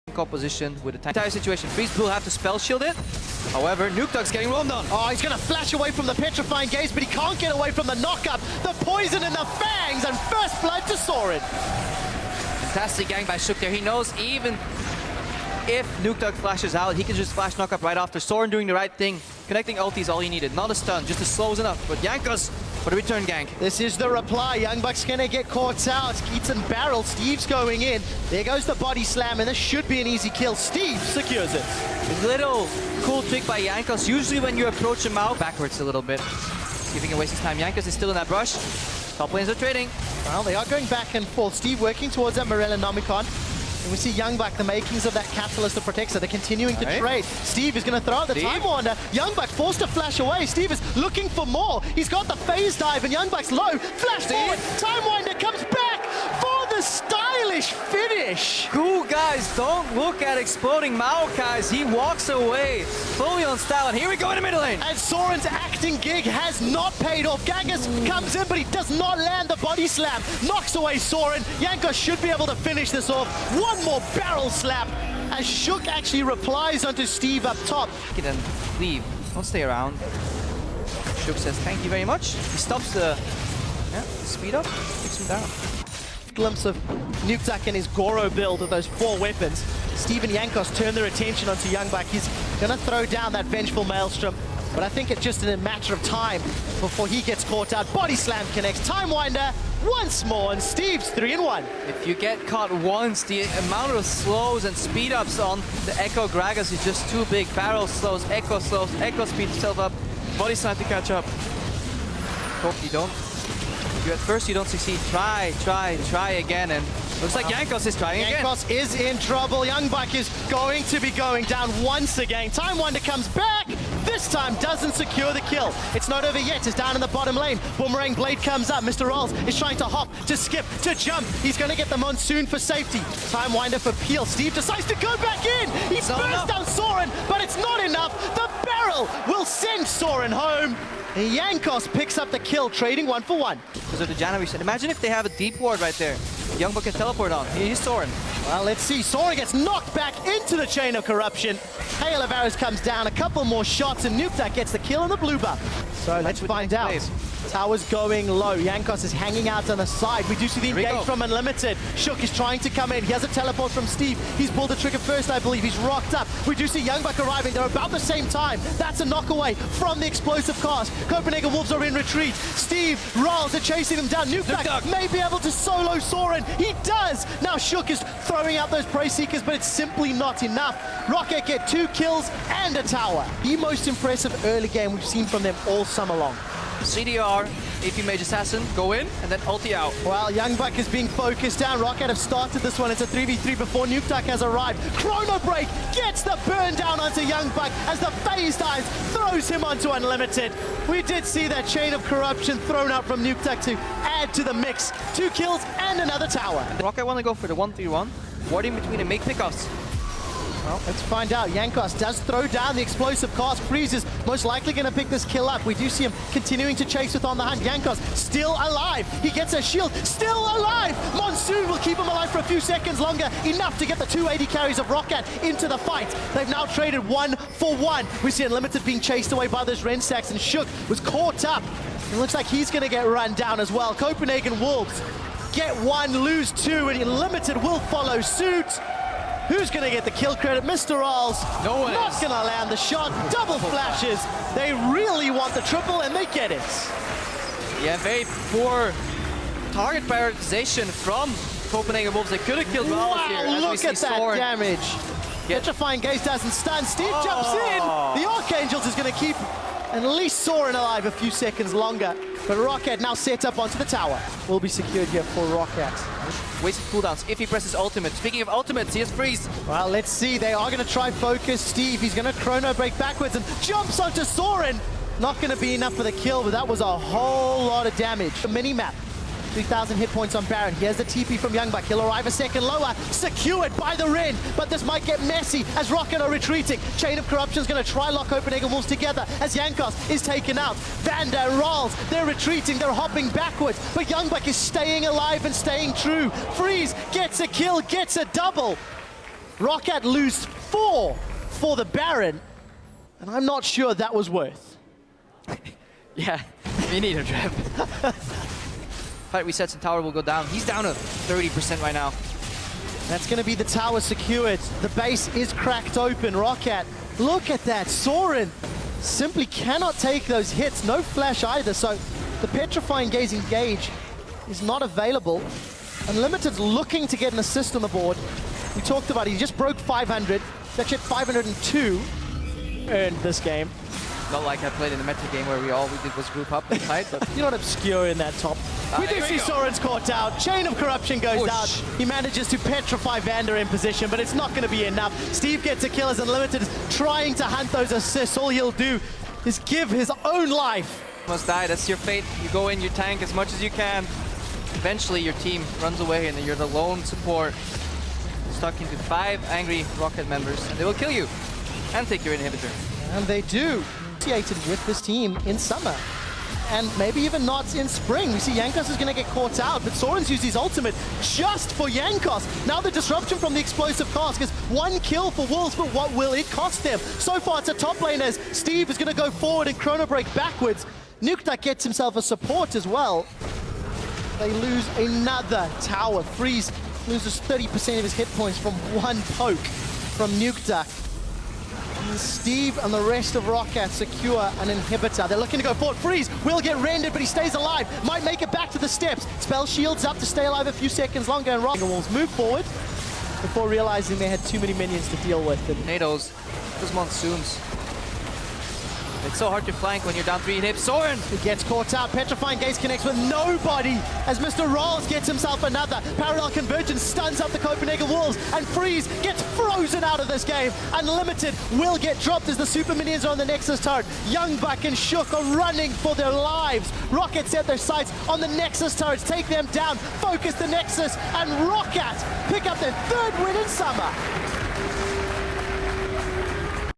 Position with the entire situation. Freeze will have to spell shield it. However, nukeduck's getting roamed on. Oh, he's going to flash away from the petrifying gaze, but he can't get away from the knockup. The poison in the fangs, and first blood to Soren. Fantastic gang by Shook there. He knows even if nukeduck flashes out, he can just flash knockup right after. Soren doing the right thing. Connecting ulti is all he needed. Not a stun, just a slows enough. But Jankos for the return gank. This is the reply. YoungBuck's gonna get caught out. Keats and barrel. Steve's going in. There goes the body slam, and this should be an easy kill. Steve secures it. Little cool trick by Jankos. Usually when you approach him out, backwards a little bit. Giving away his time. Jankos is still in that brush. Top lanes are trading. Well, they are going back and forth. Steve working towards that MrRalleZ. And we see YoungBuck, the makings of that catalyst that protects her. They're continuing to trade. Steve is going to throw out the Time Wander. YoungBuck forced to flash away. Steve is looking for more. He's got the phase dive, and YoungBuck's low. Flash forward. Time Wander comes back for the stylish finish. Cool guys, don't look at exploding Maokai. He walks away fully on style, and here we go in the middle lane. And Soren's acting gig has not paid off. Gragas comes in, but he does not land the body slam. Knocks away Soren. Jankos should be able to finish this off. One more barrel slap as Shook actually replies onto Steve up top. Get and leave. Don't stay around. Shook says thank you very much. He stops the speed up, takes him down. Glimpse of nukeduck and his Goro build with those 4 weapons. Steve and Jankos turn their attention onto YoungBuck. He's gonna throw down that vengeful maelstrom, but I think it's just a matter of time before he gets caught out. Body slam connects. Time Winder once more, and Steve's 3-1. If you get caught once, the amount of slows and speed ups on the Ekko Gragas is just too big. Barrel slows, Ekko speeds himself up, body slam to catch up. Hope you don't. At first you don't succeed. Try again, and looks like Jankos is trying again. Jankos is in trouble. YoungBuck is going to be going down once again. Time Wander comes back. This time doesn't secure the kill. It's not over yet. It's down in the bottom lane. Boomerang Blade comes up. MrRalleZ is trying to hop, to skip, to jump. He's going to get the Monsoon for safety. Time Winder for Peel. Steve decides to go back in. He bursts down Soren, but it's not enough. The barrel will send Soren home. Jankos picks up the kill, trading 1 for 1. Because of the Janna reset. Imagine if they have a deep ward right there. YoungBuck can teleport on. He's Soren. Well, let's see. Soren gets knocked back into the chain of corruption. Hail of Varus comes down, a couple more shots, and nukeduck gets the kill on the blue buff. So let's find out. Tower's going low. Jankos is hanging out on the side. We do see the engage from Unlimited. Shook is trying to come in. He has a teleport from Steve. He's pulled the trigger first, I believe. He's rocked up. We do see YoungBuck arriving. They're about the same time. That's a knock away from the explosive cast. Copenhagen Wolves are in retreat. Steve, ROCCAT are chasing them down. nukeduck may be able to solo Soren. He does. Now Shook is throwing out those Prey Seekers, but it's simply not enough. ROCCAT get 2 kills and a tower. The most impressive early game we've seen from them all summer long. CDR, AP Mage Assassin, go in, and then ulti out. Well, YoungBuck is being focused down. ROCCAT have started this one. It's a 3v3 before nukeduck has arrived. Chrono Break gets the burn down onto YoungBuck as the phase dive throws him onto Unlimited. We did see that chain of corruption thrown out from nukeduck to add to the mix. 2 kills and another tower. ROCCAT want to go for the 1-3-1, warding between and make pickoffs. Well, let's find out. Jankos does throw down the explosive cast. Freeze is most likely going to pick this kill up. We do see him continuing to chase with On the Hunt. Jankos still alive. He gets a shield. Still alive. Monsoon will keep him alive for a few seconds longer. Enough to get the 280 carries of ROCCAT into the fight. They've now traded 1 for 1. We see Unlimited being chased away by those Renstacks, and Shook was caught up. It looks like he's going to get run down as well. Copenhagen Wolves get 1, lose 2, and Unlimited will follow suit. Who's going to get the kill credit? MrRalleZ. No one not is. going to land the shot. Double flashes. They really want the triple, and they get it. Yeah, very poor target prioritization from Copenhagen Wolves. They could have killed ROCCAT here. Wow, look at that damage. Petrifying Gaze doesn't stun. Steve jumps in. The Archangels is going to keep at least Soren alive a few seconds longer. But ROCCAT now set up onto the tower. Will be secured here for ROCCAT. Wasted cooldowns if he presses ultimate. Speaking of ultimates, he has freeze. Well, let's see. They are going to try focus Steve. He's going to chrono break backwards and jumps onto Soren. Not going to be enough for the kill, but that was a whole lot of damage. The mini-map. 3,000 hit points on Baron. Here's the TP from YoungBuck. He'll arrive a second lower. Secured by the Ren. But this might get messy as ROCCAT are retreating. Chain of Corruption is going to try lock Copenhagen Wolves together as Jankos is taken out. VandeR, ROCCAT, they're retreating. They're hopping backwards. But YoungBuck is staying alive and staying true. Freeze gets a kill, gets a double. ROCCAT lose 4 for the Baron, and I'm not sure that was worth. Yeah, me neither, Trev. Fight resets and tower will go down. He's down to 30% right now. That's going to be the tower secured. The base is cracked open. ROCCAT, look at that. Soren simply cannot take those hits. No flash either, so the Petrifying Gaze engage is not available. Unlimited's looking to get an assist on the board. We talked about it. He just broke 500. He's actually at 502. Earned this game. Not like I played in the meta game where all we did was group up and fight, but You're not obscure in that top. We do see Soren's caught out. Chain of Corruption goes out. He manages to petrify VandeR in position, but it's not going to be enough. Steve gets a kill as Unlimited is trying to hunt those assists. All he'll do is give his own life. must die. That's your fate. You go in, you tank as much as you can. Eventually your team runs away and you're the lone support. Stuck into 5 angry ROCCAT members, and they will kill you and take your inhibitor. And they do. Associated with this team in summer. And maybe even not in spring. We see Jankos is going to get caught out, but Soren's used his ultimate just for Jankos. Now the disruption from the explosive cask is 1 kill for Wolves, but what will it cost them? So far it's a top lane as Steve is going to go forward and chrono break backwards. nukeduck gets himself a support as well. They lose another tower. Freeze loses 30% of his hit points from 1 poke from nukeduck. Steve and the rest of ROCCAT secure an inhibitor. They're looking to go forward. Freeze will get rendered, but he stays alive. Might make it back to the steps. Spell shields up to stay alive a few seconds longer, and ROCCAT Wolves move forward before realizing they had too many minions to deal with. And Tornadoes, those monsoons. It's so hard to flank when you're down 3 hits. Soren! He gets caught out. Petrifying Gaze connects with nobody as MrRalleZ gets himself another. Parallel Convergence stuns up the Copenhagen Wolves, and Freeze gets frozen out of this game. Unlimited will get dropped as the super minions are on the Nexus turret. YoungBuck and Shook are running for their lives. ROCCAT set their sights on the Nexus turrets, take them down, focus the Nexus, and ROCCAT pick up their 3rd win in summer.